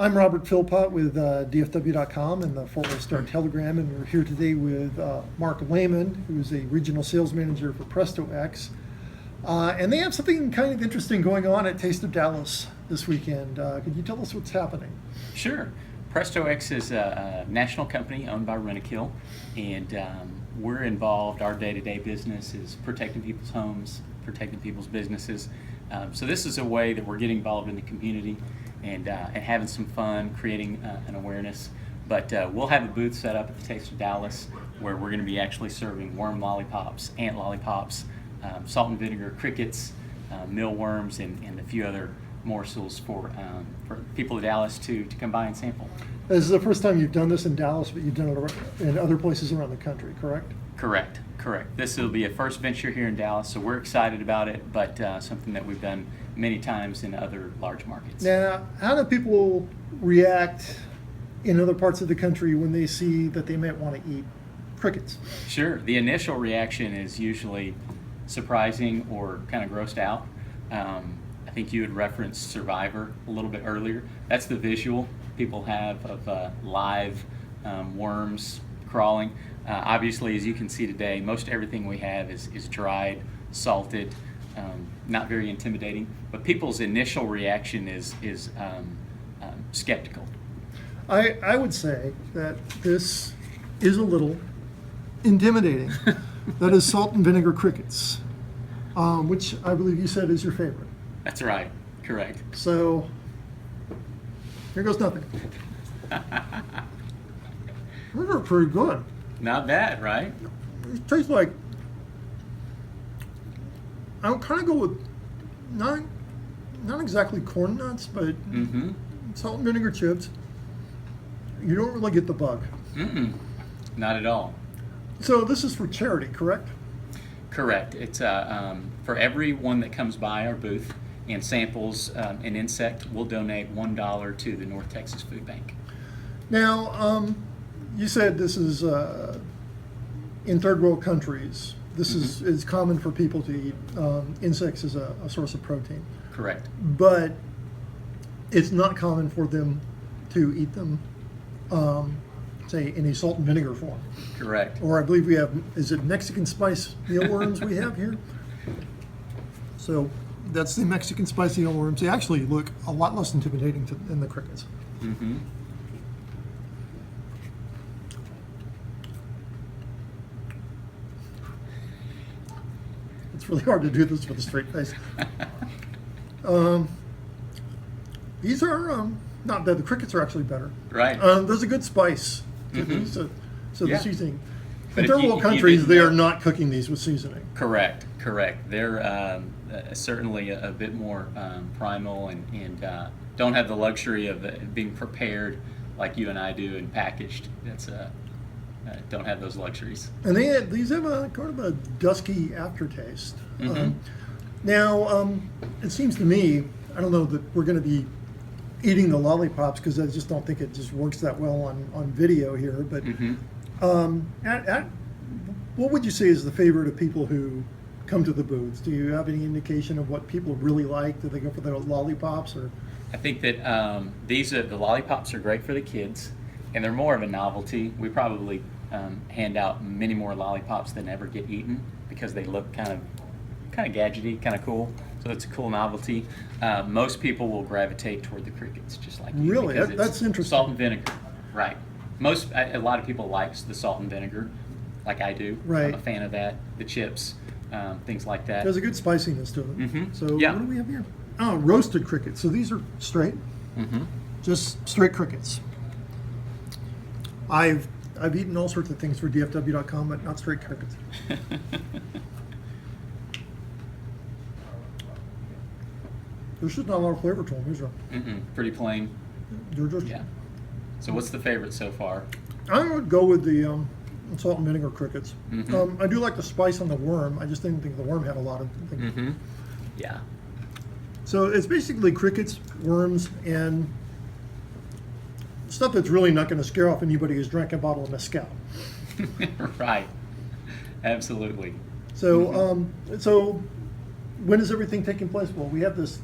I'm Robert Philpott with DFW.com and the Fort Worth Star Telegram, and we're here today with Mark Lehman, who's a regional sales manager for Presto-X. And they have something kind of interesting going on at Taste of Dallas this weekend. Could you tell us what's happening? Sure. Presto-X is a national company owned by Rent-A-Kill, and we're involved. Our day-to-day business is protecting people's homes, protecting people's businesses. So this is a way that we're getting involved in the community and having some fun, creating an awareness. But we'll have a booth set up at the Taste of Dallas where we're going to be actually serving worm lollipops, ant lollipops, salt and vinegar crickets, mealworms, and a few other morsels for people of Dallas to come by and sample. This is the first time you've done this in Dallas, but you've done it in other places around the country, correct? Correct. This will be a first venture here in Dallas, so we're excited about it, but something that we've done many times in other large markets. Now, how do people react in other parts of the country when they see that they might want to eat crickets? Sure. The initial reaction is usually surprising or kind of grossed out. I think you had referenced Survivor a little bit earlier. That's the visual people have of live worms crawling. Obviously, as you can see today, most everything we have is dried, salted, not very intimidating. But people's initial reaction is skeptical. I would say that this is a little intimidating. That is salt and vinegar crickets, which I believe you said is your favorite. That's right. Correct. So here goes nothing. These are pretty good. Not bad, right? It tastes like, I would kind of go with not exactly corn nuts, but salt and vinegar chips. You don't really get the bug. Not at all. So this is for charity, correct? Correct. It's for everyone that comes by our booth and samples an insect, we'll donate $1 to the North Texas Food Bank. Now, you said this is in third world countries. This is common for people to eat insects as a source of protein. Correct. But it's not common for them to eat them, say, in a salt and vinegar form. Correct. Or I believe we have, is it Mexican spice mealworms we have here? So that's the Mexican spice mealworms. They actually look a lot less intimidating than the crickets. It's really hard to do this with a straight face. These are not bad. The crickets are actually better. Right. There's a good spice to these. So Yeah. the seasoning. But In if third you- world if you countries, didn't they know- are not cooking these with seasoning. Correct. They're certainly a bit more primal and don't have the luxury of it being prepared like you and I do and packaged. That's don't have those luxuries. And these have a kind of a dusky aftertaste. Now, it seems to me, I don't know that we're going to be eating the lollipops because I just don't think it just works that well on video here. But what would you say is the favorite of people who come to the booths? Do you have any indication of what people really like? Do they go for the lollipops or? I think that the lollipops are great for the kids, and they're more of a novelty. We probably hand out many more lollipops than ever get eaten because they look kind of gadgety, kind of cool. So it's a cool novelty. Most people will gravitate toward the crickets, just like you. Really? Because it's That's interesting. Salt and vinegar, right? A lot of people likes the salt and vinegar, like I do. Right. I'm a fan of that. The chips, things like that. There's a good spiciness to them. So Yeah. what do we have here? Oh, roasted crickets. So these are straight, just straight crickets. I've eaten all sorts of things for DFW.com, but not straight crickets. There's just not a lot of flavor to them, is there? Pretty plain. They're just, Yeah. So what's the favorite so far? I would go with the salt and vinegar crickets. I do like the spice on the worm. I just didn't think the worm had a lot of things. Yeah. So it's basically crickets, worms, and stuff that's really not going to scare off anybody who's drank a bottle of mezcal. Right. Absolutely. So, so when is everything taking place? Well, we have this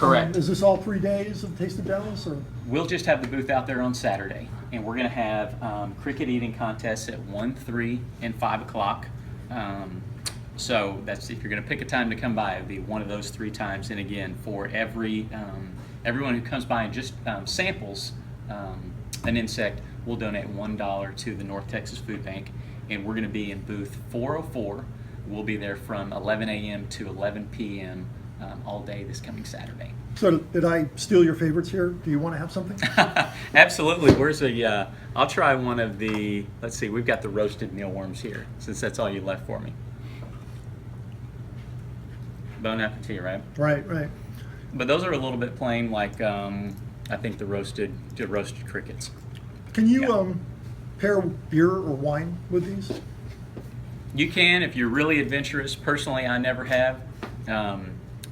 Correct. Is this all 3 days of Taste of Dallas, or? We'll just have the booth out there on Saturday, and we're going to have cricket eating contests at 1, 3, and 5 o'clock. So that's, if you're going to pick a time to come by, it would be one of those 3 times. And again, for everyone who comes by and just samples an insect, we'll donate $1 to the North Texas Food Bank. And we're going to be in booth 404. We'll be there from 11 a.m. to 11 p.m. All day this coming Saturday. So did I steal your favorites here? Do you want to have something? Absolutely. Where's the, I'll try one of the, let's see, we've got the roasted mealworms here, since that's all you left for me. Bon appetit, right? Right, right. But those are a little bit plain, like I think the roasted crickets. Can you Yeah. pair beer or wine with these? You can if you're really adventurous. Personally, I never have.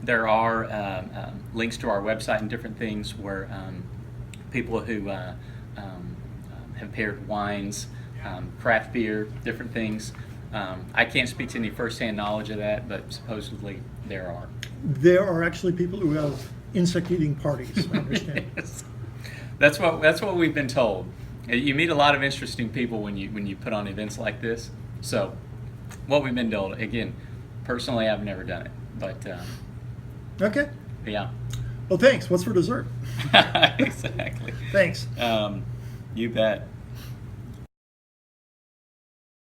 There are links to our website and different things where people who have paired wines, craft beer, different things. I can't speak to any firsthand knowledge of that, but supposedly there are. There are actually people who have insect-eating parties, I understand. Yes. That's what we've been told. You meet a lot of interesting people when you put on events like this. So, what we've been told. Again, personally, I've never done it, but Okay. yeah. Well, thanks. What's for dessert? Exactly. Thanks. You bet.